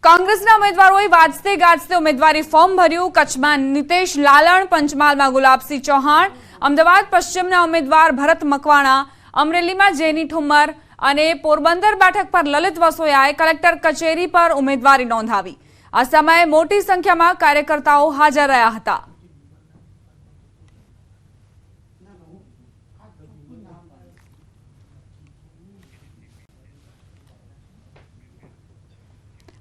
કોંગ્રેસના ઉમેદવારોએ વાજતે ગાજતે ઉમેદવારી ફોર્મ ભર્યું। કચ્છમાં નિતેશ લાલણ, પંચમહાલમાં ગુલાબસિંહ ચૌહાણ, અમદાવાદ પશ્ચિમના ઉમેદવાર ભરત મકવાણા, અમરેલીમાં જેની ઠુમ્મર અને પોરબંદર બેઠક પર લલિત વસોયાએ કલેક્ટર કચેરી પર ઉમેદવારી નોંધાવી। આ સમયે મોટી સંખ્યામાં કાર્યકર્તાઓ હાજર રહ્યા હતા।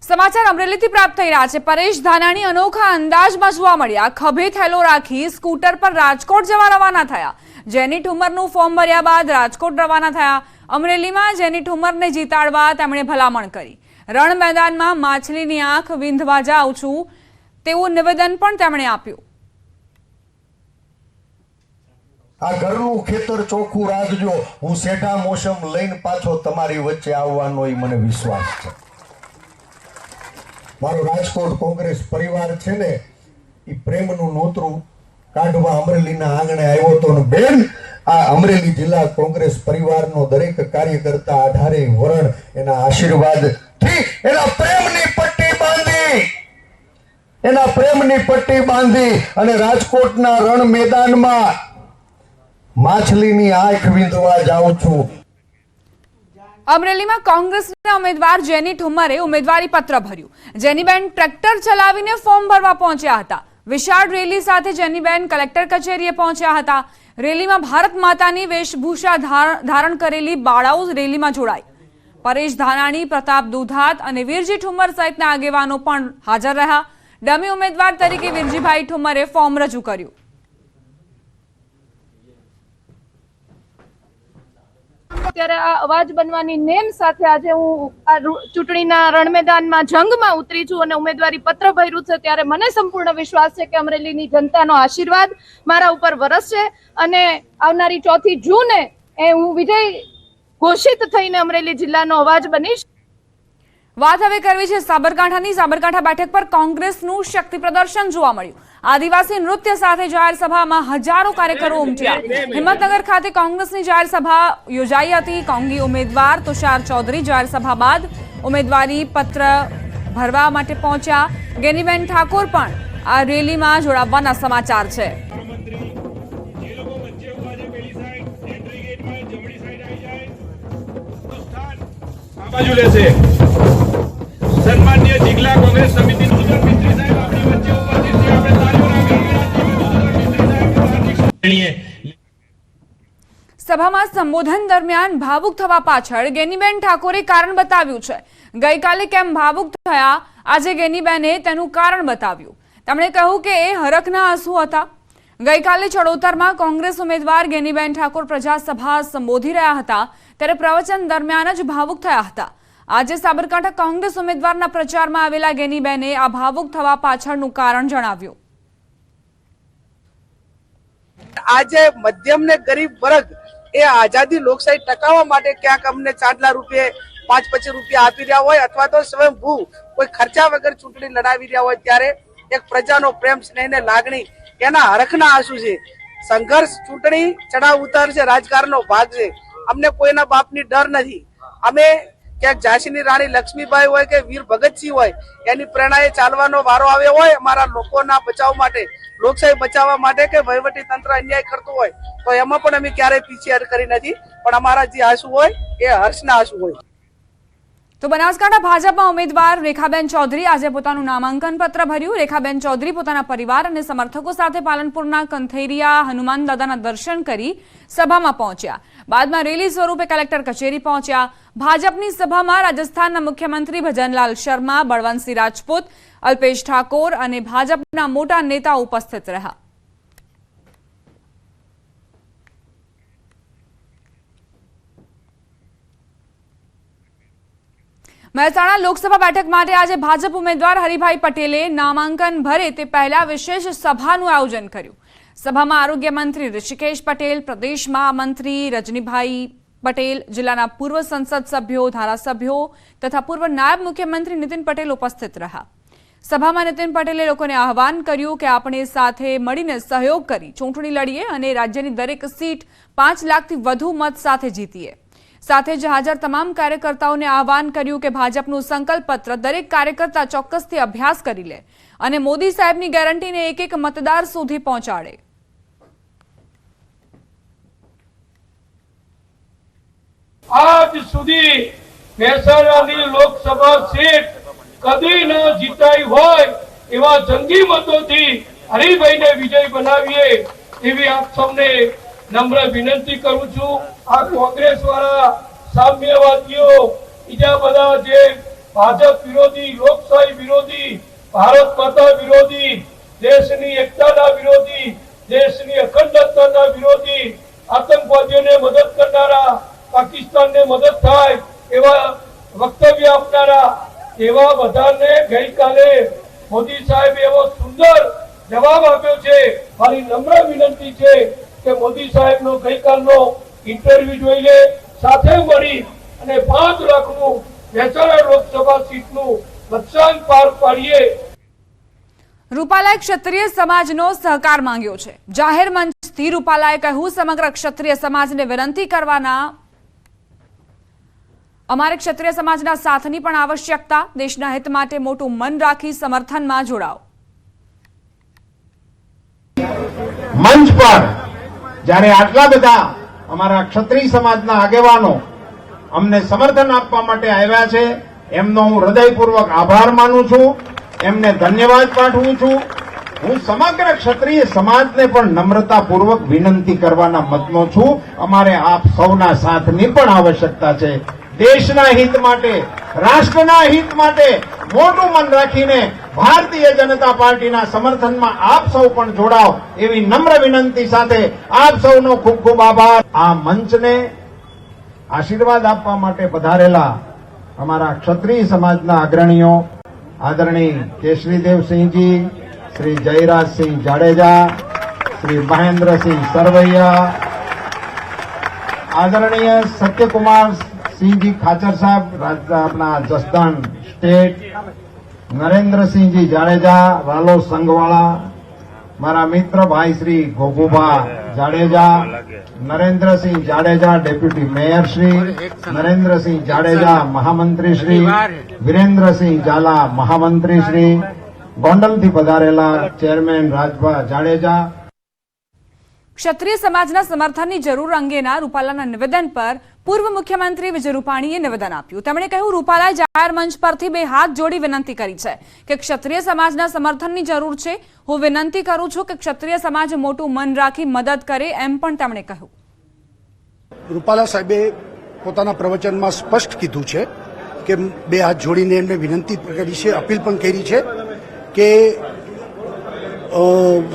समाचार अमरेली प्राप्त थई रह्या छे। परेश धानाणी अनोखा अंदाजमां जोवा मळ्या। खभे थैलो राखी स्कूटर पर राजकोट जवा रवाना थया। जेनी ठुम्मरनुं फॉर्म भर्या बाद राजकोट रवाना थया। अमरेलीमां जेनी ठुम्मरने जीताडवा તેમણે ભલામણ કરી। રણ મેદાનમાં માછલીની આંખ વીંધવા જાઉં છું તેવું નિવેદન પણ તેમણે આપ્યું। આ ઘરનું ખેતર ચોખ્ખું રાખજો, હું સેઠા મોસમ લઈને પાછો તમારી વચ્ચે આવવાનો મને વિશ્વાસ છે। મારો રાજકોટ કોંગ્રેસ પરિવાર છે ને એ પ્રેમનું નોતરું કાઢવા અમરેલીના આંગણે આવ્યો હતો ને બેન આ અમરેલી જિલ્લા કોંગ્રેસ પરિવારનો દરેક કાર્યકર્તા 18 વરણ એના આશીર્વાદ થી એના પ્રેમની પટ્ટી બાંધી અને રાજકોટના રણ મેદાનમાં માછલીની આંખ વીંધવા જાઉં છું। અમરેલીમાં કોંગ્રેસના ઉમેદવાર જેની ઠુમ્મરે ઉમેદવારી પત્ર ભર્યું। જેનીબેન ટ્રેક્ટર ચલાવીને ફોર્મ ભરવા પહોંચ્યા હતા। વિશાળ રેલી સાથે જેનીબેન કલેક્ટર કચેરીએ પહોંચ્યા હતા। રેલીમાં ભારત માતાની વેશભૂષા ધારણ કરેલી બાળાઓ રેલીમાં જોડાઈ। પરેશ ધાનાણી, પ્રતાપ દુધાત અને વીરજી ઠુમ્મર સહિતના આગેવાનો પણ હાજર રહ્યા। ડમી ઉમેદવાર તરીકે વીરજીભાઈ ઠુમ્મરે ફોર્મ રજૂ કર્યું। ત્યારે આ અવાજ બનવાની નેમ સાથે આજે હું આ ચૂંટણીના રણ મેદાનમાં જંગમાં ઉતરી છું અને ઉમેદવારી પત્ર ભર્યું છે। ત્યારે મને સંપૂર્ણ વિશ્વાસ છે કે અમરેલીની જનતાનો આશીર્વાદ મારા ઉપર વરસશે અને આવનારી 4 જૂને હું વિજય ઘોષિત થઈને અમરેલી જિલ્લાનો અવાજ બનીશ। વાત હવે કરવી છે સાબરકાંઠાની। સાબરકાંઠા બેઠક પર કોંગ્રેસનું શક્તિ પ્રદર્શન જોવા મળ્યું। આદિવાસી નૃત્ય સાથે જાહેર સભામાં હજારો કાર્યકરો ઉમટ્યા। હિંમતનગર ખાતે કોંગ્રેસની જાહેર સભા યોજાઈ હતી। કોંગી ઉમેદવાર તુષાર ચૌધરી જાહેર સભા બાદ ઉમેદવારી પત્ર ભરવા માટે પહોંચ્યા। ગેનીબેન ઠાકોર પણ આ રેલીમાં જોડાવાના સમાચાર છે। સન્માનીય જિલ્લા કોંગ્રેસ સમિતિ મિત્રી સાહેબ આપણી વચ્ચે ઉપસ્થિત છે। આપણે તાળીઓ સભામાં સંબોધન દરમિયાન ભાવુક થવા પાછળ ગેનીબેન ઠાકોરે કારણ બતાવ્યું છે। ગઈકાલે કેમ ભાવુક થયા, આજે ગેનીબેને તેનું કારણ બતાવ્યું। તેમણે કહ્યું કે એ હરખના આંસુ હતા। ગઈકાલે ચડોતરમાં કોંગ્રેસ ઉમેદવાર ગેનીબેન ઠાકોર પ્રજાસભા સંબોધી રહ્યા હતા ત્યારે પ્રવચન દરમિયાન જ ભાવુક થયા હતા। આજે સાબરકાંઠા કોંગ્રેસ ઉમેદવારના પ્રચારમાં આવેલા ગેનીબેને આ ભાવુક થવા પાછળનું કારણ જણાવ્યું। આજે મધ્યમ ને ગરીબ વર્ગ એ આઝાદી લોકશાહી ટકાવવા માટે ક્યાંક અમને 4 લાખ રૂપિયા 5-25 રૂપિયા આપી રહ્યા હોય અથવા તો સ્વયંભૂ કોઈ ખર્ચા વગર ચૂંટણી લડાવી રહ્યા હોય ત્યારે એક પ્રજાનો પ્રેમ સ્નેહ ને લાગણી એના હરખના આંસુ છે। સંઘર્ષ ચૂંટણી ચડાવ ઉતાર છે, રાજકારણનો ભાગ છે। અમને કોઈના બાપની ડર નથી। અમે ક્યાંક ઝાંસીની રાણી લક્ષ્મીબાઈ હોય કે વીર ભગતસિંહ હોય એની પ્રેરણાએ ચાલવાનો વારો આવ્યો હોય અમારા લોકોના બચાવ માટે, લોકશાહી બચાવવા માટે કે વહીવટી તંત્ર અન્યાય કરતું હોય તો એમાં પણ અમે ક્યારેય પીછેહટ કરી નથી। પણ અમારા જે આંસુ હોય એ હર્ષના આંસુ હોય। તો બનાસકાંઠા ભાજપના ઉમેદવાર રેખાબેન ચૌધરી આજે પોતાનું નામાંકન પત્ર ભર્યું। રેખાબેન ચૌધરી પોતાના પરિવાર અને સમર્થકો સાથે પાલનપુરના કંથેરિયા હનુમાન દાદાના દર્શન કરી સભામાં પહોંચ્યા। બાદમાં રેલી સ્વરૂપે કલેક્ટર કચેરી પહોંચ્યા। ભાજપની સભામાં રાજસ્થાનના મુખ્યમંત્રી ભજનલાલ શર્મા, બળવંતસિંહ રાજપૂત, અલ્પેશ ઠાકોર અને ભાજપના મોટા નેતાઓ ઉપસ્થિત રહ્યા। મહેસાણા લોકસભા બેઠક માટે આજે ભાજપ ઉમેદવાર હરિભાઈ પટેલે નામાંકન ભરે તે પહેલા વિશેષ સભાનું આયોજન કર્યું। સભામાં આરોગ્ય મંત્રી ઋષિકેશ પટેલ, પ્રદેશ મહામંત્રી રજનીભાઈ પટેલ, જિલ્લાના પૂર્વ સંસદ સભ્યો, ધારાસભ્યો તથા પૂર્વ નાયબ મુખ્યમંત્રી નીતિન પટેલ ઉપસ્થિત રહ્યા। સભામાં નીતિન પટેલે લોકોને આહવાન કર્યું કે આપણે સાથે મળીને સહયોગ કરી ચૂંટણી લડીએ અને રાજ્યની દરેક સીટ 5 લાખથી વધુ મત સાથે જીતીએ। સાથે જ હાજર તમામ કાર્યકર્તાઓને આહવાન કર્યું કે ભાજપનું સંકલ્પ પત્ર દરેક કાર્યકર્તા ચોક્કસથી અભ્યાસ કરી લે અને મોદી સાહેબની ગેરંટીને એક એક મતદાર સુધી પહોંચાડે. આજ સુધી મહેસાણાની લોકસભા સીટ કદી ન જીતાઈ હોય એવા જંગી મતોથી હરિભાઈને વિજય બનાવીએ એવી આપ સૌને નમ્ર વિનંતી કરું છું. આ કોંગ્રેસ વાળા સામ્યવાદીઓ બીજા બધા જે ભાજપ વિરોધી, લોકશાહી વિરોધી, ભારત માતા વિરોધી, દેશની એકતાના વિરોધી, દેશની અખંડતાના વિરોધી, આતંકવાદીઓને મદદ કરનારા, પાકિસ્તાનને મદદ થાય એવા વક્તવ્ય આપનારા એવા બધાને ગઈકાલે મોદી સાહેબ એવો સુંદર જવાબ આપ્યો છે. મારી નમ્ર વિનંતી છે કે મોદી સાહેબનો ગઈકાલનો ઇન્ટરવ્યુ જોઈ લે, સાથે મળી અને 5 લાખનું મહેસાણા લોકસભા સીટનું લક્ષ્યાંક પાર પાડીએ. રૂપાલાએ ક્ષત્રિય સમાજનો સહકાર માંગ્યો છે. જાહેર મંચથી રૂપાલાએ કહ્યું, સમગ્ર ક્ષત્રિય સમાજને વિનંતી કરવાના અમારે ક્ષત્રિય સમાજના સાથની પણ આવશ્યકતા. દેશના હિત માટે મોટું મન રાખી સમર્થનમાં જોડાઓ. મંચ પર જ્યારે આટલા બધા અમારા ક્ષત્રિય સમાજના આગેવાનો અમને સમર્થન આપવા માટે આવ્યા છે, એમનો હું હૃદયપૂર્વક આભાર માનું છું, એમને ધન્યવાદ પાઠવું છું. હું સમગ્ર ક્ષત્રિય સમાજને પણ નમ્રતાપૂર્વક વિનંતી કરવાના મતનો છું. અમારે આપ સૌના સાથની પણ આવશ્યકતા છે. દેશના હિત માટે, રાષ્ટ્રના હિત માટે મોટું મન રાખીને ભારતીય જનતા પાર્ટીના સમર્થનમાં આપ સૌ પણ જોડાઓ એવી નમ્ર વિનંતી સાથે આપ સૌનો ખૂબ ખૂબ આભાર. આ મંચને આશીર્વાદ આપવા માટે પધારેલા અમારા ક્ષત્રિય સમાજના અગ્રણીઓ આદરણીય કેશરીદેવસિંહજી, શ્રી જયરાજસિંહ જાડેજા, શ્રી મહેન્દ્રસિંહ સરવૈયા, આદરણીય સત્યકુમાર સિંહજી ખાચર સાહેબ, આપણા જસદણ સ્ટેટ, નરેન્દ્રસિંહજી જાડેજા, રાલો સંઘવાળા, મારા મિત્ર ભાઈ શ્રી ગોગુભા જાડેજા, નરેન્દ્રસિંહ જાડેજા ડેપ્યુટી મેયર શ્રી, નરેન્દ્રસિંહ જાડેજા મહામંત્રી શ્રી, વિરેન્દ્રસિંહ ઝાલા મહામંત્રી શ્રી, ગોંડલથી પધારેલા ચેરમેન રાજભા જાડેજા. ક્ષત્રિય સમાજના સમર્થનની જરૂર અંગેના રૂપાલાના નિવેદન પર પૂર્વ મુખ્યમંત્રી વિજય રૂપાણીએ નિવેદન આપ્યું. તેમણે કહ્યું, રૂપાલાએ જાહેર મંચ પરથી 2 હાથ જોડી વિનંતી કરી છે કે ક્ષત્રિય સમાજના સમર્થનની જરૂર છે. હું વિનંતી કરું છું કે ક્ષત્રિય સમાજ મોટું મન રાખી મદદ કરે, એમ પણ તેમણે કહ્યું. રૂપાલા સાહેબે પોતાના પ્રવચનમાં સ્પષ્ટ કીધું છે કે 2 હાથ જોડીને એમને વિનંતી કરી છે, અપીલ પણ કરી છે કે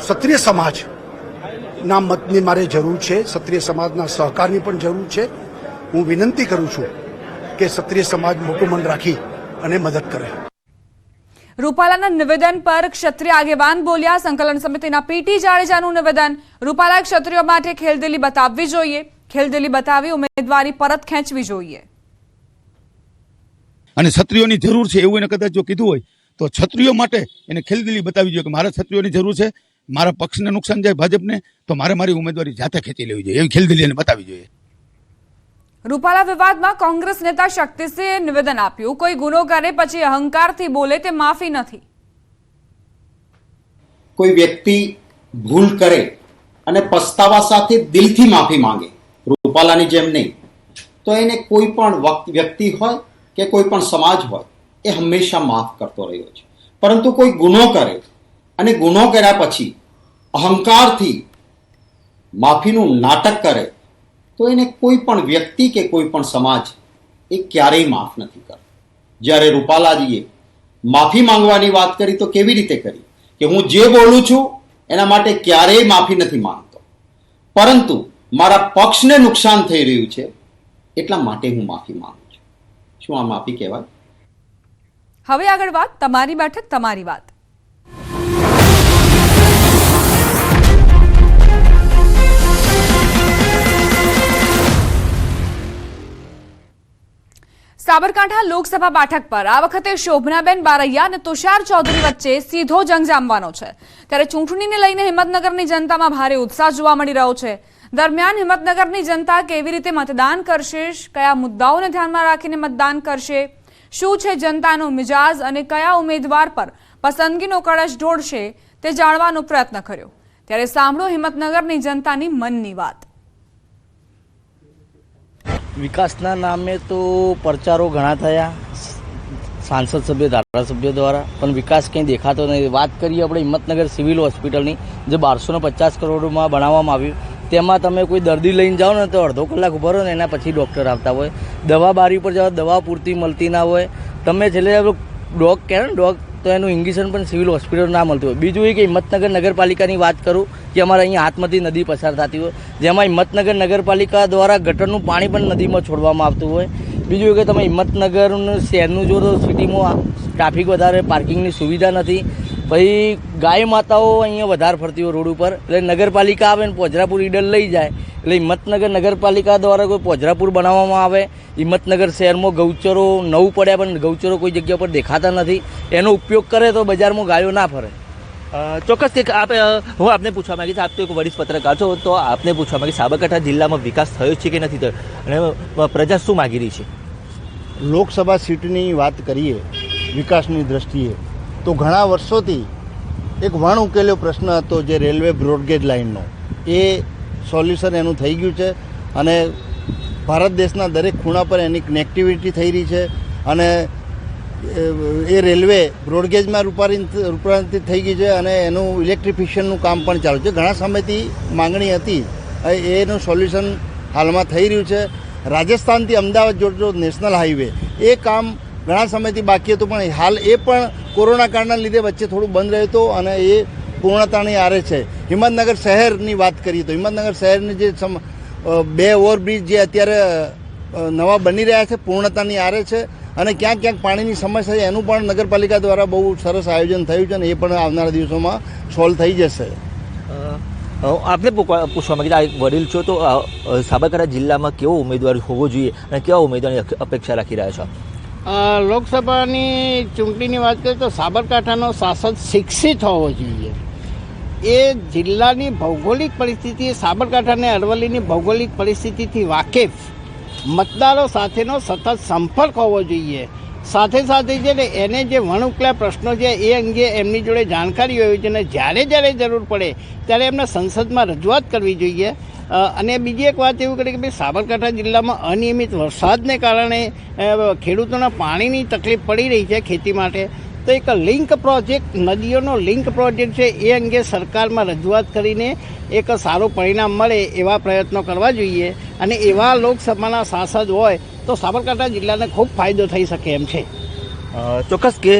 ક્ષત્રિય સમાજના મતની મારે જરૂર છે, ક્ષત્રિય સમાજના સહકારની પણ જરૂર છે. હું વિનંતી કરું છું કે ક્ષત્રિય સમાજ મોટું મન રાખી અને મદદ કરે. રૂપાલાના નિવેદન પર ક્ષત્રિય આગેવાન બોલ્યા. સંકલન સમિતિના પીટી જાડેજાનું નિવેદન, રૂપાલાએ ક્ષત્રિયો માટે ખેલદિલી બતાવવી જોઈએ, ખેલદિલી બતાવી ઉમેદવારી પરત ખેંચવી જોઈએ. અને ક્ષત્રિયોની જરૂર છે એવું એને કદાચ જો કીધું હોય તો ક્ષત્રિયો માટે એને ખેલદિલી બતાવવી જોઈએ કે મારા ક્ષત્રિયોની જરૂર છે, મારા પક્ષને નુકસાન જાય ભાજપને, તો મારે મારી ઉમેદવારી જાતે ખેંચી લેવી જોઈએ, એવી ખેલદિલી એને બતાવવી જોઈએ. રૂપાલા વિવાદમાં કોંગ્રેસ નેતા શક્તિસિંહે નિવેદન આપ્યું, કોઈ ગુનો કરે પછી અહંકારથી બોલે તે માફી નથી. કોઈ વ્યક્તિ ભૂલ કરે અને પસ્તાવા સાથે દિલથી માફી માંગે, રૂપાલાની જેમ નહીં, તો એને કોઈ પણ વ્યક્તિ હોય કે કોઈ પણ સમાજ હોય એ હંમેશા માફ કરતો રહ્યો છે. પરંતુ કોઈ ગુનો કરે અને ગુનો કર્યા પછી અહંકારથી માફીનું નાટક કરે તો એને કોઈ પણ વ્યક્તિ કે કોઈ પણ સમાજ એ ક્યારેય માફ નથી કરતો. જ્યારે રૂપાલાજીએ માફી માંગવાની વાત કરી તો કેવી રીતે કરી કે હું જે બોલું છું એના માટે ક્યારેય માફી નથી માંગતો, પરંતુ મારા પક્ષને નુકસાન થઈ રહ્યું છે એટલા માટે હું માફી માંગુ છું. શું આ માફી કહેવાય? હવે આગળ વાત, તમારી બેઠક તમારી વાત. સાબરકાંઠા લોકસભા બેઠક પર આ વખતે શોભનાબેન બારૈયા અને તુષાર ચૌધરી વચ્ચે સીધો જંગ જામવાનો છે. ત્યારે ચૂંટણીને લઈને હિંમતનગરની જનતામાં ભારે ઉત્સાહ જોવા મળી રહ્યો છે. દરમિયાન હિંમતનગરની જનતા કેવી રીતે મતદાન કરશે, કયા મુદ્દાઓને ધ્યાનમાં રાખીને મતદાન કરશે, શું છે જનતાનો મિજાજ અને કયા ઉમેદવાર પર પસંદગીનો કળશ ઢોળશે તે જાણવાનો પ્રયત્ન કર્યો. ત્યારે સાંભળો હિંમતનગરની જનતાની મનની વાત. વિકાસના નામે તો પ્રચારો ઘણા થયા સાંસદ સભ્ય ધારાસભ્યો દ્વારા, પણ વિકાસ કંઈ દેખાતો નથી. વાત કરીએ આપણે હિંમતનગર સિવિલ હોસ્પિટલની, જે 1250 કરોડમાં બનાવવામાં આવ્યું, તેમાં તમે કોઈ દર્દી લઈને જાઓ ને તો અડધો કલાક ઉભા રહો ને એના પછી ડૉક્ટર આવતા હોય. દવા બારી પર જાઓ, દવા પૂરતી મળતી ના હોય. તમે છેલ્લે ડોગ કહે ને ડોગ, તો એનું ઇન્જેક્શન પણ સિવિલ હોસ્પિટલ ના મળતું હોય. બીજું એ કે હિંમતનગર નગરપાલિકાની વાત કરું કે અમારે અહીંયા હાથમાંથી નદી પસાર થતી હોય, જેમાં હિંમતનગર નગરપાલિકા દ્વારા ગટરનું પાણી પણ નદીમાં છોડવામાં આવતું હોય. બીજું એ કે તમે હિંમતનગરનું શહેરનું જો તો સિટીમાં ટ્રાફિક વધારે, પાર્કિંગની સુવિધા નથી. પછી ગાય માતાઓ અહીંયા વધારે ફરતી હોય રોડ ઉપર, એટલે નગરપાલિકા આવે ને પોજરાપુર ઈડર લઈ જાય. એટલે હિંમતનગર નગરપાલિકા દ્વારા કોઈ પોજરાપુર બનાવવામાં આવે. હિંમતનગર શહેરમાં ગૌચરો 9 પડ્યા, પણ ગૌચરો કોઈ જગ્યા પર દેખાતા નથી. એનો ઉપયોગ કરે તો બજારમાં ગાયો ના ફરે. ચોક્કસ કે હું આપને પૂછવા માંગીશ, આપ તો એક વરિષ્ઠ પત્રકાર છો, તો આપને પૂછવા માંગીશ સાબરકાંઠા જિલ્લામાં વિકાસ થયો છે કે નથી થયો અને પ્રજા શું માગી રહી છે? લોકસભા સીટની વાત કરીએ વિકાસની દ્રષ્ટિએ તો ઘણા વર્ષોથી એક વણ ઉકેલ્યો પ્રશ્ન હતો, જે રેલવે બ્રોડગેજ લાઇનનો. એ સોલ્યુશન એનું થઈ ગયું છે અને ભારત દેશના દરેક ખૂણા પર એની કનેક્ટિવિટી થઈ રહી છે અને એ રેલવે બ્રોડગેજમાં રૂપાંતરિત થઈ ગઈ છે અને એનું ઇલેક્ટ્રિફિકેશનનું કામ પણ ચાલુ છે. ઘણા સમયથી માંગણી હતી, એનું સોલ્યુશન હાલમાં થઈ રહ્યું છે. રાજસ્થાનથી અમદાવાદ જોડતો નેશનલ હાઈવે, એ કામ ઘણા સમયથી બાકી હતું, પણ હાલ એ પણ કોરોના કાળના લીધે વચ્ચે થોડું બંધ રહ્યું હતું અને એ પૂર્ણતાની આરે છે. હિંમતનગર શહેરની વાત કરીએ તો હિંમતનગર શહેરની જે 2 ઓવરબ્રિજ જે અત્યારે નવા બની રહ્યા છે, પૂર્ણતાની આરે છે અને ક્યાંક ક્યાંક પાણીની સમસ્યા છે, એનું પણ નગરપાલિકા દ્વારા બહુ સરસ આયોજન થયું છે અને એ પણ આવનારા દિવસોમાં સોલ્વ થઈ જશે. આપને પૂછવા માંગીશ, આ એક વડીલ છો, તો સાબરકાંઠા જિલ્લામાં કેવો ઉમેદવાર હોવો જોઈએ અને કેવા ઉમેદવારની અપેક્ષા રાખી રહ્યા છો? લોકસભાની ચૂંટણીની વાત કરીએ તો સાબરકાંઠાનો શાસક શિક્ષિત હોવો જોઈએ. એ જિલ્લાની ભૌગોલિક પરિસ્થિતિ, સાબરકાંઠા અને અરવલ્લીની ભૌગોલિક પરિસ્થિતિથી વાકેફ, મતદારો સાથેનો સતત સંપર્ક હોવો જોઈએ. સાથે સાથે છે ને એને જે વણઉકેલા પ્રશ્નો છે એ અંગે એમની જોડે જાણકારી હોવી જોઈએ અને જ્યારે જરૂર પડે ત્યારે એમને સંસદમાં રજૂઆત કરવી જોઈએ. અને બીજી એક વાત એવું કરી કે ભાઈ સાબરકાંઠા જિલ્લામાં અનિયમિત વરસાદને કારણે ખેડૂતોને પાણીની તકલીફ પડી રહી છે ખેતી માટે. તો એક લિંક પ્રોજેક્ટ, નદીઓનો લિંક પ્રોજેક્ટ છે, એ અંગે સરકારમાં રજૂઆત કરીને એક સારું પરિણામ મળે એવા પ્રયત્નો કરવા જોઈએ. અને એવા લોકસભાના સાંસદ હોય તો સાબરકાંઠા જિલ્લાને ખૂબ ફાયદો થઈ શકે એમ છે. ચોક્કસ કે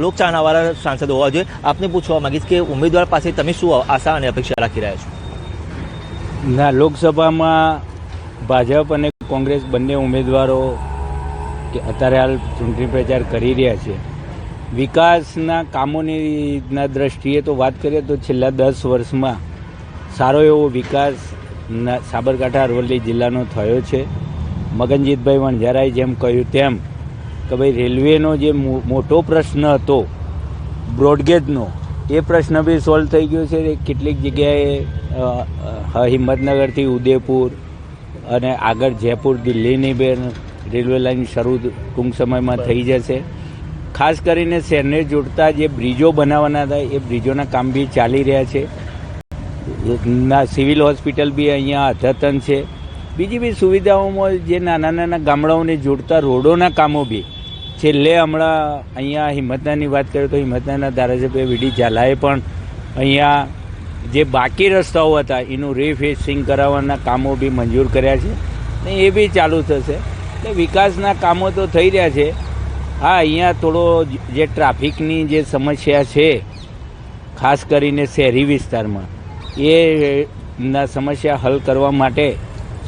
લોકચાહનાવાળા સાંસદ હોવા જોઈએ. આપને પૂછવા માંગીશ કે ઉમેદવાર પાસે તમે શું આશા અને અપેક્ષા રાખી રહ્યા છો? ના, લોકસભામાં ભાજપ અને કોંગ્રેસ બંને ઉમેદવારો કે અત્યારે હાલ ચૂંટણી પ્રચાર કરી રહ્યા છે. વિકાસના કામોની દ્રષ્ટિએ તો વાત કરીએ તો છેલ્લા 10 વર્ષમાં સારો એવો વિકાસ સાબરકાંઠા અરવલ્લી જિલ્લાનો થયો છે. મગનજીતભાઈ વણઝારાએ જેમ કહ્યું તેમ કે ભાઈ રેલવેનો જે મોટો પ્રશ્ન હતો બ્રોડગેજનો, એ પ્રશ્ન બી સોલ્વ થઈ ગયો છે. કેટલીક જગ્યાએ હિંમતનગરથી ઉદયપુર અને આગળ જયપુર દિલ્હીની બે રેલવે લાઇન શરૂ ટૂંક સમયમાં થઈ જશે. ખાસ કરીને શહેરને જોડતા જે બ્રિજો બનાવવાના હતા એ બ્રિજોના કામ બી ચાલી રહ્યા છે. સિવિલ હોસ્પિટલ બી અહીંયા અદ્યતન છે. બીજી બી સુવિધાઓમાં જે નાના ગામડાઓને જોડતા રોડોના કામો બી છેલ્લે હમણાં અહીંયા હિંમતનગરની વાત કરીએ તો હિંમતનગરના ધારાસભ્ય વીડી ઝાલાએ પણ અહીંયા જે બાકી રસ્તાઓ હતા એનું રીફેસિંગ કરાવવાના કામો બી મંજૂર કર્યા છે ને એ બી ચાલુ થશે. એટલે વિકાસના કામો તો થઈ રહ્યા છે. હા, અહીંયા થોડો જે ટ્રાફિકની જે સમસ્યા છે ખાસ કરીને શહેરી વિસ્તારમાં, એ સમસ્યા હલ કરવા માટે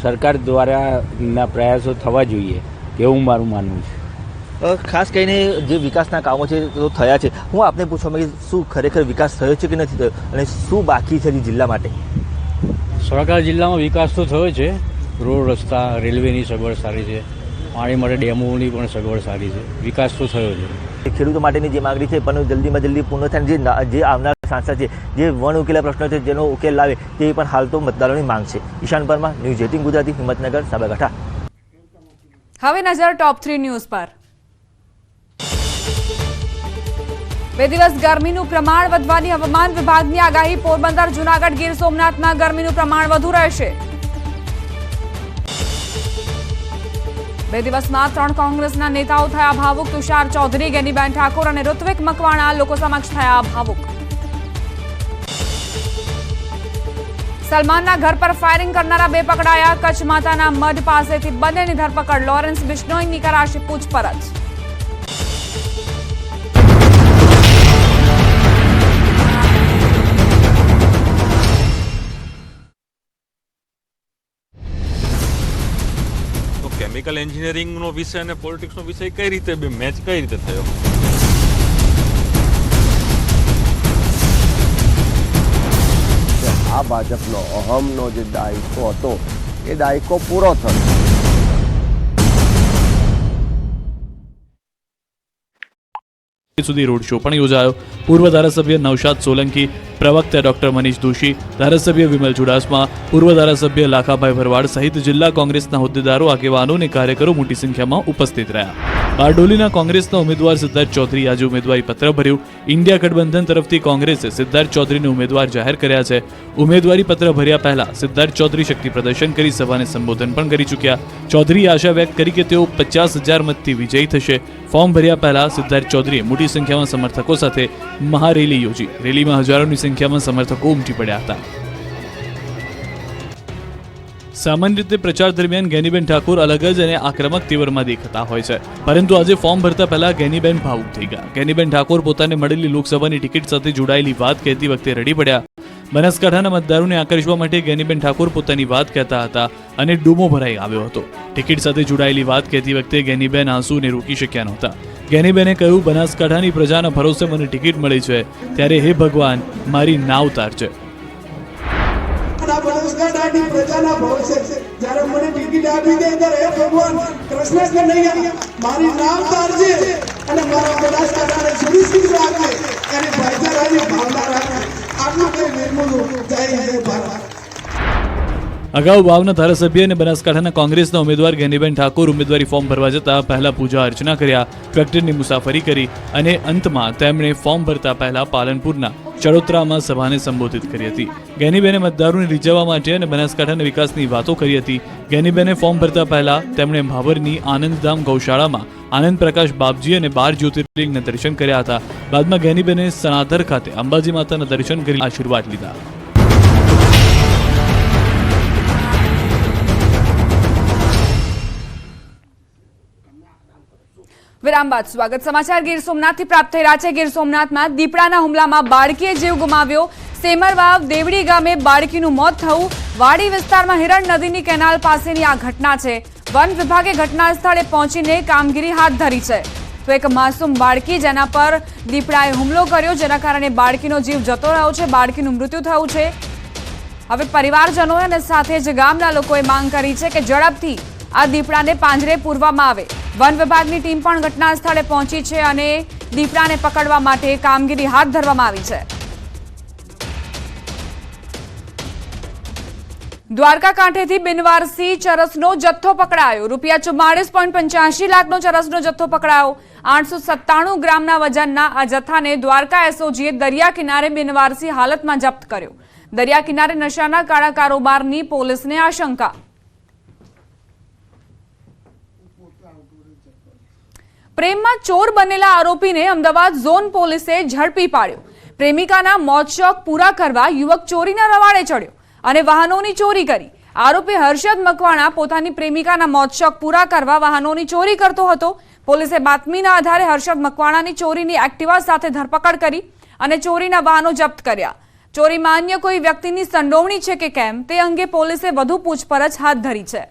સરકાર દ્વારાના પ્રયાસો થવા જોઈએ એવું મારું માનવું છે. ખાસ કરીને જે વિકાસના કામો છે તો થયા છે. હું આપને પૂછવા માંગીશ, શું ખરેખર વિકાસ થયો છે કે નથી થયો અને શું બાકી છે જિલ્લા માટે? સાબરકાંઠા જિલ્લામાં વિકાસ તો થયો છે. રોડ, રસ્તા, રેલવેની સગવડ સારી છે. પાણી માટે ડેમોની પણ સગવડ સારી છે. વિકાસ તો થયો છે. ખેડૂતો માટેની જે માગણી છે પણ જલ્દીમાં જલ્દી પૂર્ણ થાય, જે આવનાર સાંસદ છે જે વન ઉકેલા પ્રશ્નો છે જેનો ઉકેલ લાવે તે પણ હાલ તો મતદારોની માંગ છે. ઈશાન પરમાર, ન્યૂઝ 18 ગુજરાતી, હિંમતનગર, સાબરકાંઠા. હવે નજર ટોપ 3 ન્યૂઝ પર. 2 દિવસ ગરમીનું પ્રમાણ વધવાની હવામાન વિભાગની આગાહી. પોરબંદર, જૂનાગઢ, ગીર સોમનાથમાં ગરમીનું પ્રમાણ વધુ રહેશે. 2 દિવસમાં 3 કોંગ્રેસના નેતાઓ થયા ભાવુક. તુષાર ચૌધરી, ગેનીબેન ઠાકોર અને ઋત્વિક મકવાણા લોકો સમક્ષ થયા ભાવુક. સલમાનના ઘર પર ફાયરિંગ કરનારા 2 પકડાયા. કચ્છ માતાના મઢ પાસેથી બંનેની ધરપકડ. લોરેન્સ બિશ્નોઈની કરાશે પૂછપરછ. કેમિકલ એન્જિનિયરિંગનો વિષય અને પોલિટિક્સનો વિષય કઈ રીતે મેચ કઈ રીતે થયો? આ ભાજપનો અહમનો જે દાયકો હતો એ દાયકો પૂરો થયો. સુધી રોડ શો પણ યોજાયો. પૂર્વ ધારાસભ્ય નૌશાદ સોલંકી, પ્રવક્તા ડોક્ટર મનીષ દોશી, ધારાસભ્ય વિમલ ચુડાસમા, પૂર્વ ધારાસભ્ય લાખાભાઈ ભરવાડ સહિત જિલ્લા કોંગ્રેસના હોદ્દેદારો, આગેવાનો અને કાર્યકરો મોટી સંખ્યામાં ઉપસ્થિત રહ્યા. બારડોલીના કોંગ્રેસના ઉમેદવાર સિદ્ધાર્થ ચૌધરી આજે ઉમેદવારી પત્ર ભર્યું. ઇન્ડિયા ગઠબંધન તરફથી કોંગ્રેસે સિદ્ધાર્થ ચૌધરીને ઉમેદવાર જાહેર કર્યા છે. ઉમેદવારી પત્ર ભર્યા પહેલા સિદ્ધાર્થ ચૌધરી શક્તિ પ્રદર્શન કરી સભાને સંબોધન પણ કરી ચૂક્યા. ચૌધરીએ આશા વ્યક્ત કરી કે તેઓ 50,000 મતથી વિજયી થશે. ફોર્મ ભર્યા પહેલા સિદ્ધાર્થ ચૌધરીએ મોટી સંખ્યામાં સમર્થકો સાથે મહારેલી યોજી. રેલીમાં હજારોની સંખ્યામાં સમર્થકો ઉમટી પડ્યા હતા. સામાન્ય રીતે પ્રચાર દરમિયાન ગેનીબેન ઠાકોર અલગ જ અને આક્રમક તેવરમાં દેખાતા હોય છે, પરંતુ આજે ફોર્મ ભરતા પહેલા ગેનીબેન ભાવુક થઈ ગયા. ગેનીબેન ઠાકોર પોતાને મળેલી લોકસભાની ટિકિટ સાથે જોડાયેલી વાત કહેતી વખતે રડી પડ્યા. બનાસકાંઠાના મતદારોને આકર્ષવા માટે ગેનીબેન ઠાકોર પોતાની વાત કહેતા હતા અને ડૂમો ભરાઈ આવ્યો હતો. ટિકિટ સાથે જોડાયેલી વાત કહેતી વખતે ગેનીબેન આંસુને રોકી શક્યા નહોતા. ગેનીબેને કહ્યું, બનાસકાંઠાની પ્રજાના ભરોસે મને ટિકિટ મળી છે, ત્યારે હે ભગવાન મારી નાવ તારજે. બનાસકાંઠાની પ્રજાના ભરોસે જ્યારે મને ટિકિટ આપી દે ત્યારે હે ભગવાન કૃષ્ણ કે નહીં મારી નામ તારજે અને મારા બનાસકાંઠાને સુરક્ષિત રાખજે અને ભાઈચારાની ભાવના રાખજે. આટલું કઈ નિર્મૂળ જય હે ભારત. અગાઉ વાવના ધારાસભ્ય અને બનાસકાંઠાના કોંગ્રેસના ઉમેદવાર ગેનીબેન ઠાકોર ઉમેદવારી ફોર્મ ભરવા જતા પહેલા પૂજા અર્ચના કર્યા, ટ્રેક્ટરની મુસાફરી કરી અને અંતમાં તેમણે ફોર્મ ભરતા પહેલા પાલનપુરના ચડોતરામાં સભાને સંબોધિત કરી હતી. ગેનીબેને મતદારોને રીઝવવા માટે અને બનાસકાંઠાના વિકાસની વાતો કરી હતી. ગેનીબેને ફોર્મ ભરતા પહેલા તેમણે ભાવરની આનંદધામ ગૌશાળામાં આનંદ પ્રકાશ બાપજી અને 12 જ્યોતિર્લિંગના દર્શન કર્યા હતા. બાદમાં ગેનીબેને સણાધર ખાતે અંબાજી માતાના દર્શન કરી આશીર્વાદ લીધા. વિરામ બાદ સ્વાગત. સમાચાર ગીર સોમનાથથી પ્રાપ્ત થઈ રહ્યા છે. ગીર સોમનાથમાં દીપડાના હુમલામાં બાળકીએ જીવ ગુમાવ્યો. સેમરવાવ દેવડી ગામે બાળકીનું મોત થયું. વાડી વિસ્તારમાં હિરણ નદીની કેનાલ પાસેની આ ઘટના છે. વન વિભાગે ઘટના સ્થળે પહોંચીને કામગીરી હાથ ધરી છે. તો એક માસૂમ બાળકી જેના પર દીપડાએ હુમલો કર્યો, જેના કારણે બાળકીનો જીવ જતો રહ્યો છે, બાળકીનું મૃત્યુ થયું છે. હવે પરિવારજનોએ અને સાથે જ ગામના લોકોએ માંગ કરી છે કે ઝડપથી આ દીપડાને પાંજરે પૂરવામાં આવે. વન વિભાગની ટીમ પણ ઘટના સ્થળે પહોંચી છે અને દીપડાને પકડવા માટે કામગીરી હાથ ધરવામાં આવી છે. દ્વારકા કાંઠેથી બિનવારસી ચરસનો જથ્થો પકડાયો. ₹44.85 લાખનો ચરસનો જથ્થો પકડાયો. 897 ગ્રામના વજનના આ જથ્થાને દ્વારકા એસઓજીએ દરિયા કિનારે બિનવારસી હાલતમાં જપ્ત કર્યો. દરિયા કિનારે નશાના કાળા કારોબારની પોલીસને આશંકા. પ્રેમમાં ચોર બનેલા આરોપીને અમદાવાદ ઝોન પોલીસે ઝડપી પાડ્યો. પ્રેમિકાના મોત શોખ પૂરા કરવા યુવક ચોરીના રવાડે ચડ્યો અને વાહનોની ચોરી કરી. આરોપી હર્ષદ મકવાણા પોતાની પ્રેમિકાના મોત શોખ પૂરા કરવા વાહનોની ચોરી કરતો હતો. પોલીસે બાતમીના આધારે હર્ષદ મકવાણાની ચોરીની એક્ટિવા સાથે ધરપકડ કરી અને ચોરીના વાહનો જપ્ત કર્યા. ચોરીમાં અન્ય કોઈ વ્યક્તિની સંડોવણી છે કે કેમ તે અંગે પોલીસે વધુ પૂછપરછ હાથ ધરી છે.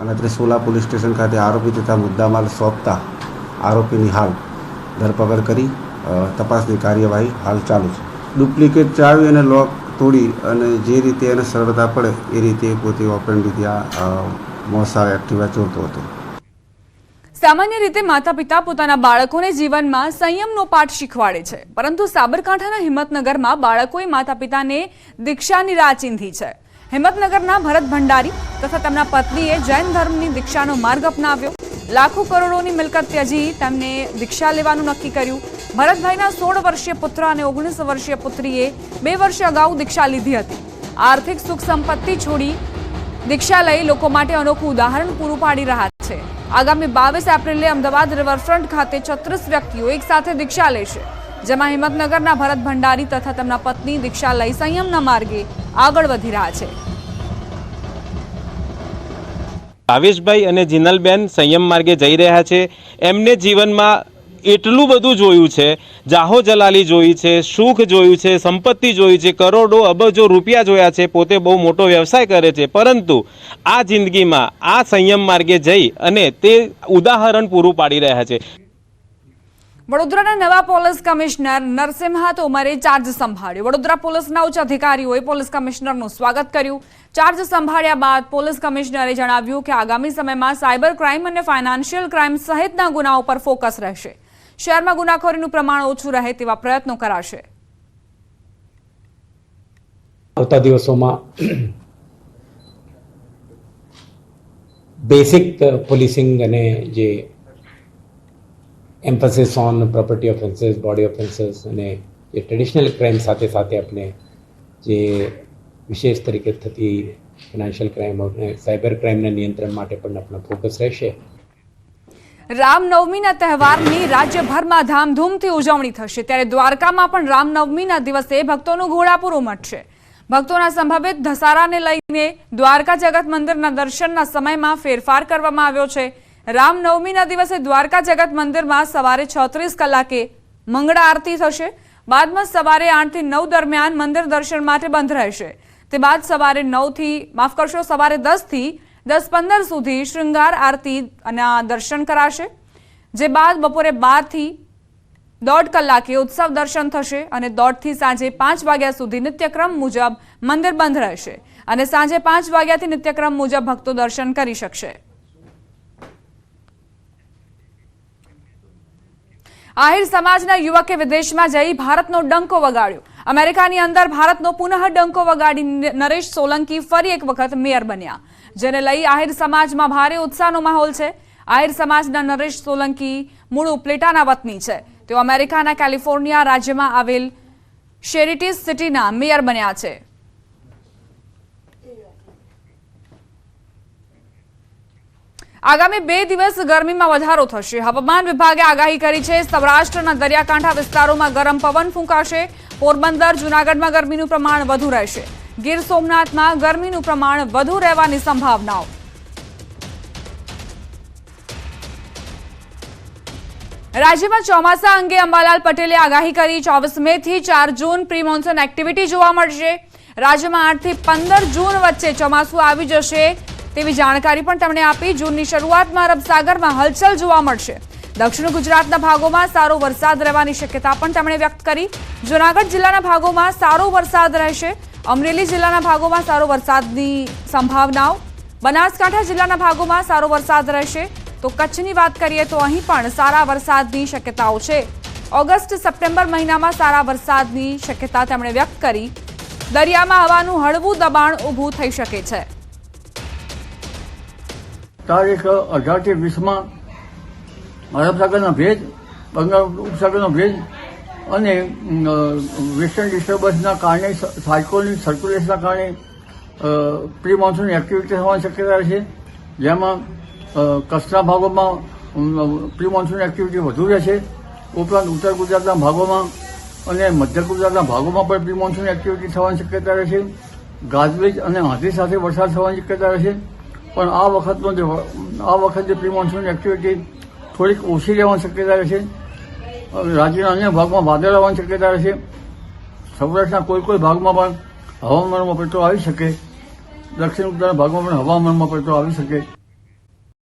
અને ત્રિસોલા પોલીસ સ્ટેશન ખાતે આરોપી તથા મુદ્દામાલ સોંપતા આરોપીની હાલ ધરપકડ કરી તપાસની કાર્યવાહી હાલ ચાલુ છે. ડુપ્લિકેટ ચાવી અને લોક તોડી અને જે રીતે એને સરળતા પડે એ રીતે પોતે ઓપરેન્ડીથી આ મોસાળ એક્ટિવા ચોરતો હતો. સામાન્ય રીતે માતા પિતા પોતાના બાળકોને જીવનમાં સંયમનો પાઠ શીખવાડે છે, પરંતુ સાબરકાંઠાના હિંમતનગરમાં બાળકોએ માતા પિતાને દીક્ષાની રાહ ચીંધી છે. હિંમતનગરના ભરત ભંડારી તથા તેમના પત્નીએ જૈન ધર્મની દીક્ષાનો માર્ગ અપનાવ્યો. લાખો કરોડોની મિલકત ત્યજી તેમને દીક્ષા લેવાનું નક્કી કર્યું. ભરતભાઈના 16 વર્ષીય પુત્ર અને 19 વર્ષીય પુત્રીએ 2 વર્ષ અગાઉ દીક્ષા લીધી હતી. આર્થિક સુખ સંપત્તિ છોડી દીક્ષા લઈ લોકો માટે અનોખું ઉદાહરણ પૂરું પાડી રહ્યા છે. આગામી 22 એપ્રિલે અમદાવાદ રિવરફ્રન્ટ ખાતે 36 વ્યક્તિઓ એક સાથે દીક્ષા લેશે, જેમાં હિંમતનગરના ભરત ભંડારી તથા તેમના પત્ની દીક્ષા લઈ સંયમના માર્ગે આગળ વધી રહ્યા છે. ભાવેશભાઈ અને જીનલબેન સંયમ માર્ગે જઈ રહ્યા છે. એમને જીવનમાં એટલું બધું જોયું છે, જાહો જલાલી જોઈ છે, સુખ જોયું છે, સંપત્તિ જોઈ છે, કરોડો અબજો રૂપિયા જોયા છે. પોતે બહુ મોટો વ્યવસાય કરે છે, પરંતુ આ જિંદગીમાં આ સંયમ માર્ગે જઈ અને તે ઉદાહરણ પૂરું પાડી રહ્યા છે. વડોદરાના નવા પોલીસ કમિશનર નરસિંહા તોમરે ચાર્જ સંભાળ્યો. વડોદરા પોલીસના ઉચ્ચ અધિકારીઓએ પોલીસ કમિશનરનું સ્વાગત કર્યું. ચાર્જ સંભાળ્યા બાદ પોલીસ કમિશનરે જણાવ્યું કે આગામી સમયમાં સાયબર ક્રાઇમ અને ફાઇનાન્શિયલ ક્રાઇમ સહિતના ગુનાઓ પર ફોકસ રહેશે. શહેરમાં ગુનાખોરીનું પ્રમાણ ઓછું રહે તેવા પ્રયત્નો કરાશે. આવતા દિવસોમાં બેસિક પોલીસિંગ અને જે emphasis on property offences, body offences અને જે ટ્રેડિશનલ ક્રાઇમ સાથે સાથે આપણે જે વિશેષ તરીકે થતી ફાઇનાન્શિયલ ક્રાઇમ અને સાયબર ક્રાઇમના નિયંત્રણ માટે પણ આપણો ફોકસ રહેશે. રામનવમીના તહેવારની રાજ્યભરમાં ધામધૂમથી ઉજવણી થશે, ત્યારે દ્વારકામાં પણ રામનવમીના દિવસે ભક્તોનું ઘોડાપુર ઉમટશે. ભક્તોના સંભવિત ધસારાને લઈને દ્વારકા જગત મંદિરના દર્શનના સમયમાં ફેરફાર કરવામાં આવ્યો છે. રામનવમીના દિવસે દ્વારકા જગત મંદિરમાં સવારે 36 કલાકે મંગળા આરતી થશે. બાદમાં સવારે 8 થી 9 દરમિયાન મંદિર દર્શન માટે બંધ રહેશે. તે બાદ સવારે 10 થી 10:15 સુધી શૃંગાર આરતી અને દર્શન કરાશે, જે બાદ બપોરે 12 થી 1.5 કલાકે ઉત્સવ દર્શન થશે અને 1:30 થી સાંજે 5 વાગ્યા સુધી નિત્યક્રમ મુજબ મંદિર બંધ રહેશે અને સાંજે 5 વાગ્યાથી નિત્યક્રમ મુજબ ભક્તો દર્શન કરી શકશે. આહિર સમાજના યુવકે વિદેશમાં જઈ ભારતનો ડંકો વગાડ્યો. અમેરિકાની અંદર ભારતનો પુનઃ ડંકો વગાડી નરેશ સોલંકી ફરી એક વખત મેયર બન્યા, જેને લઈ આહિર સમાજમાં ભારે ઉત્સાહનો માહોલ છે. આહિર સમાજના નરેશ સોલંકી મૂળ ઉપલેટાના વતની છે. તેઓ અમેરિકાના કેલિફોર્નિયા રાજ્યમાં આવેલ શેરિટીસ સિટીના મેયર બન્યા છે. આગામી 2 દિવસ ગરમીમાં વધારો થશે. હવામાન વિભાગે આગાહી કરી છે. સૌરાષ્ટ્રના દરિયાકાંઠા વિસ્તારોમાં ગરમ પવન ફૂંકાશે. પોરબંદર, જૂનાગઢમાં ગરમીનું પ્રમાણ વધુ રહેશે. ગીર સોમનાથમાં ગરમીનું પ્રમાણ વધુ રહેવાની સંભાવનાઓ. રાજ્યમાં ચોમાસા અંગે અંબાલાલ પટેલે આગાહી કરી. 24 મે થી 4 જૂન પ્રી મોન્સૂન એક્ટિવિટી જોવા મળશે. રાજ્યમાં 8 થી 15 જૂન વચ્ચે ચોમાસું આવી જશે તેવી જાણકારી પણ તેમણે આપી. જૂનની શરૂઆતમાં અરબ સાગરમાં હલચલ જોવા મળશે. દક્ષિણ ગુજરાતના ભાગોમાં સારો વરસાદ રહેવાની શક્યતા પણ તેમણે વ્યક્ત કરી. જૂનાગઢ જિલ્લાના ભાગોમાં સારો વરસાદ રહેશે. અમરેલી જિલ્લાના ભાગોમાં સારો વરસાદની સંભાવનાઓ. બનાસકાંઠા જિલ્લાના ભાગોમાં સારો વરસાદ રહેશે. તો કચ્છની વાત કરીએ તો અહીં પણ સારા વરસાદની શક્યતાઓ છે. ઓગસ્ટ સપ્ટેમ્બર મહિનામાં સારા વરસાદની શક્યતા તેમણે વ્યક્ત કરી. દરિયામાં હવાનું હળવું દબાણ ઊભું થઈ શકે છે. તારીખ 18 થી 20માં અરબ સાગરના ભેજ, બંગાળ ઉપસાગરનો ભેજ અને વેસ્ટર્ન ડિસ્ટર્બન્સના કારણે, સાયક્લોનિક સર્ક્યુલેશનના કારણે પ્રી મોન્સૂન એક્ટિવિટી થવાની શક્યતા છે. જેમાં કચ્છના ભાગોમાં પ્રી મોન્સૂન એક્ટિવિટી વધુ રહેશે. ઉપરાંત ઉત્તર ગુજરાતના ભાગોમાં અને મધ્ય ગુજરાતના ભાગોમાં પણ પ્રી મોન્સૂન એક્ટિવિટી થવાની શક્યતા રહેશે. ગાજવીજ અને આંધી સાથે વરસાદ થવાની શક્યતા રહેશે. પણ આ વખતે પ્રી મોન્સૂન એક્ટિવિટી થોડીક ઓછી રહેવાની શક્યતા રહેશે. રાજ્યના અન્ય ભાગમાં વાદળ આવવાની શક્યતા રહેશે. સૌરાષ્ટ્રના કોઈ ભાગમાં પણ હવામાનમાં પલટો આવી શકે. દક્ષિણ ઉત્તરના ભાગમાં પણ હવામાનમાં પલટો આવી શકે.